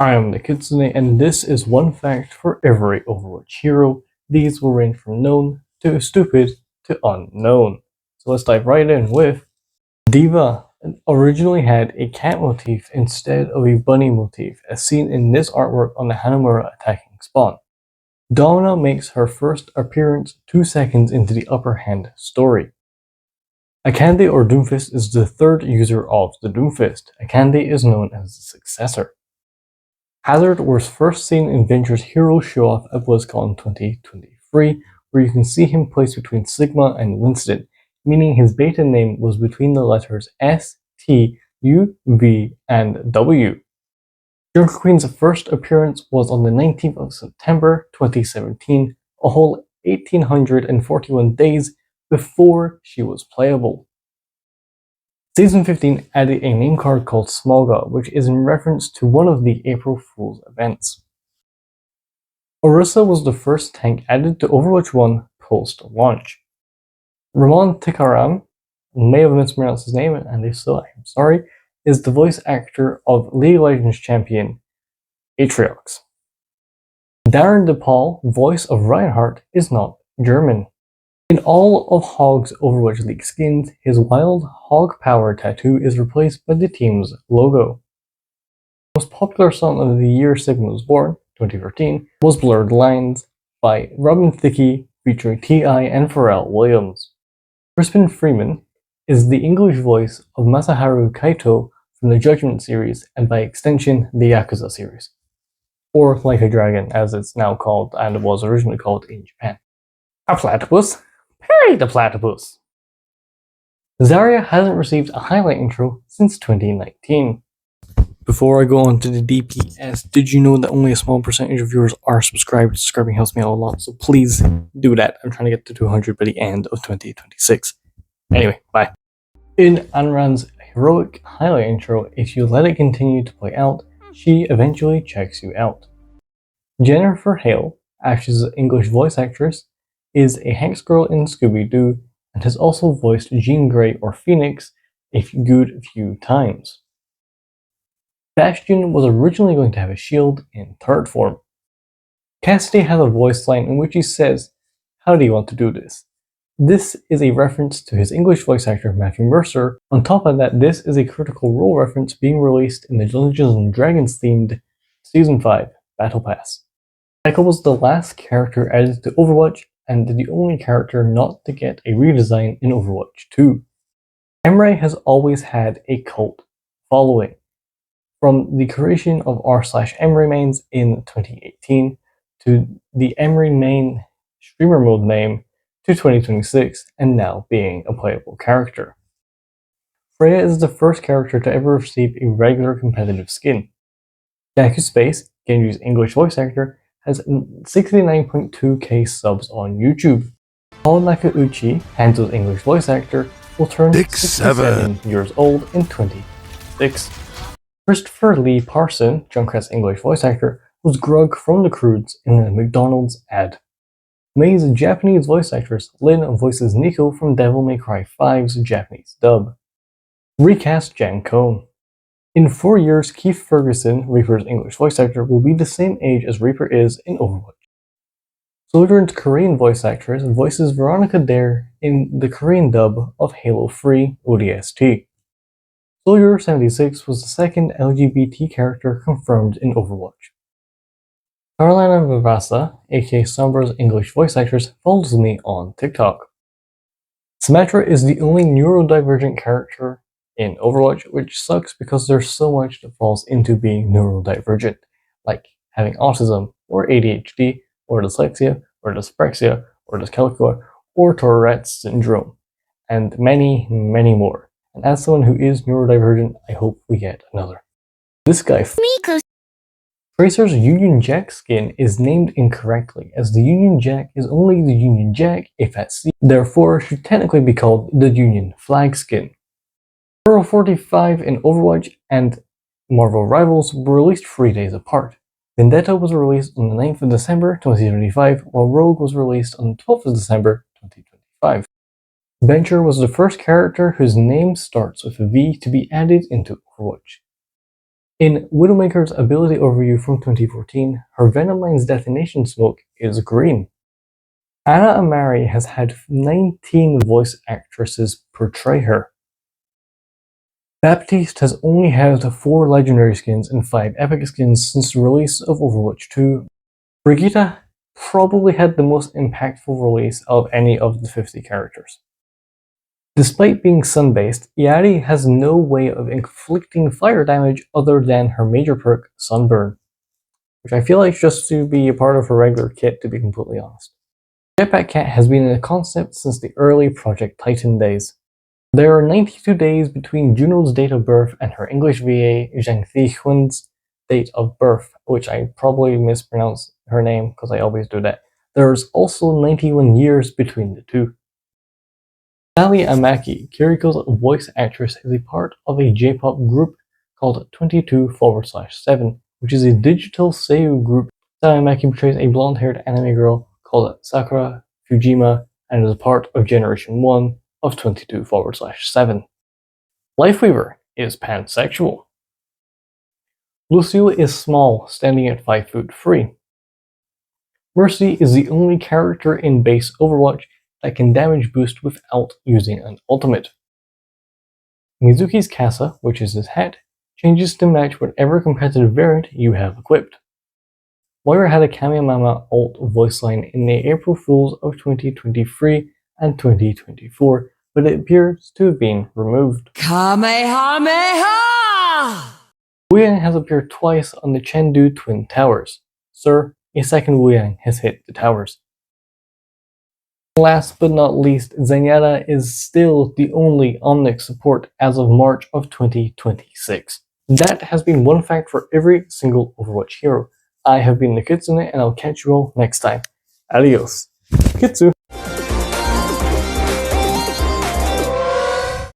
I am the Kitsune, and this is one fact for every Overwatch hero. These will range from known to stupid to unknown. So let's dive right in with Diva. Originally had a cat motif instead of a bunny motif, as seen in this artwork on the Hanamura attacking spawn. Domina makes her first appearance 2 seconds into the Upper Hand story. Akandi or Doomfist is the third user of the Doomfist. Akandi is known as the successor. Hazard was first seen in Venture's Hero Show-Off at BlizzCon 2023, where you can see him placed between Sigma and Winston, meaning his beta name was between the letters S, T, U, V, and W. Junker Queen's first appearance was on the 19th of September 2017, a whole 1841 days before she was playable. Season 15 added a name card called Smolga, which is in reference to one of the April Fool's events. Orisa was the first tank added to Overwatch 1 post-launch. Ramon Tikaram, may have mispronounced his name, and if so, I am sorry, is the voice actor of League of Legends champion Atriox. Darren DePaul, voice of Reinhardt, is not German. In all of Hog's Overwatch League skins, his wild Hog Power tattoo is replaced by the team's logo. The most popular song of the year Sigma was born, 2013, was Blurred Lines by Robin Thicke featuring T.I. and Pharrell Williams. Crispin Freeman is the English voice of Masaharu Kaito from the Judgment series and by extension the Yakuza series. Or Like a Dragon as it's now called and was originally called in Japan. A platypus? Perry the platypus! Zarya hasn't received a highlight intro since 2019. Before I go on to the DPS, did you know that only a small percentage of viewers are subscribed? Subscribing helps me out a lot, so please do that. I'm trying to get to 200 by the end of 2026. Anyway, bye. In Anran's heroic highlight intro, if you let it continue to play out, she eventually checks you out. Jennifer Hale, Ash's English voice actress, is a Hanks girl in Scooby-Doo and has also voiced Jean Grey or Phoenix a good few times. Bastion was originally going to have a shield in third form. Cassidy has a voice line in which he says, "How do you want to do this?" This is a reference to his English voice actor Matthew Mercer. On top of that, this is a Critical Role reference being released in the Dungeons & Dragons themed Season 5 Battle Pass. Echo was the last character added to Overwatch and the only character not to get a redesign in Overwatch 2. Emre has always had a cult following. From the creation of r/Emre mains in 2018 to the Emre main streamer mode name to 2026 and now being a playable character. Freya is the first character to ever receive a regular competitive skin. Jaku Space, Genji's English voice actor, has 69.2k subs on YouTube. Paul Nakauchi, Hanzo's English voice actor, will turn 67 years old in 2026. Christopher Lee Parson, Junkrat's English voice actor, was Grug from the Croods in a McDonald's ad. May's Japanese voice actress, Lin, voices Nico from Devil May Cry 5's Japanese dub. Recast Jan Cohn. In 4 years, Keith Ferguson, Reaper's English voice actor, will be the same age as Reaper is in Overwatch. Slytherin's Korean voice actress voices Veronica Dare in the Korean dub of Halo 3 ODST. Soldier76 was the second LGBT character confirmed in Overwatch. Carolina Vivasa, aka Sombra's English voice actress, follows me on TikTok. Symmetra is the only neurodivergent character in Overwatch, which sucks because there's so much that falls into being neurodivergent, like having autism, or ADHD, or dyslexia, or dyspraxia, or dyscalculia, or Tourette's syndrome, and many, many more. And as someone who is neurodivergent, I hope we get another. This guy Tracer's Union Jack skin is named incorrectly, as the Union Jack is only the Union Jack if at sea, therefore should technically be called the Union Flag skin. Hero 45 in Overwatch and Marvel Rivals were released 3 days apart. Vendetta was released on the 9th of December 2025, while Rogue was released on the 12th of December 2025. Venture was the first character whose name starts with a V to be added into Overwatch. In Widowmaker's ability overview from 2014, her Venom line's detonation smoke is green. Anna Amari has had 19 voice actresses portray her. Baptiste has only had 4 legendary skins and 5 epic skins since the release of Overwatch 2. Brigitte probably had the most impactful release of any of the 50 characters. Despite being sun-based, Yari has no way of inflicting fire damage other than her major perk, Sunburn, which I feel like just to be a part of her regular kit, to be completely honest. Jetpack Cat has been in a concept since the early Project Titan days. There are 92 days between Juno's date of birth and her English VA Zhang Zixun's date of birth, which I probably mispronounce her name because I always do that. There's also 91 years between the two. Sally Amaki, Kiriko's voice actress, is a part of a J-pop group called 22/7, which is a digital seiyuu group. Sally Amaki portrays a blonde-haired anime girl called Sakura Fujima and is a part of Generation 1 of 22/7. Lifeweaver is pansexual. Lucio is small, standing at 5'3". Mercy is the only character in base Overwatch that can damage boost without using an ultimate. Mizuki's Casa, which is his hat, changes to match whatever competitive variant you have equipped. Moira had a Kamiyamama ult voice line in the April Fools of 2023 and 2024, but it appears to have been removed. Kamehameha! Wuyang has appeared twice on the Chengdu Twin Towers. Sir, a second Wuyang has hit the towers. Last but not least, Zenyatta is still the only Omnic support as of March of 2026. That has been one fact for every single Overwatch hero. I have been the Kitsune, and I'll catch you all next time. Adios. Kitsu!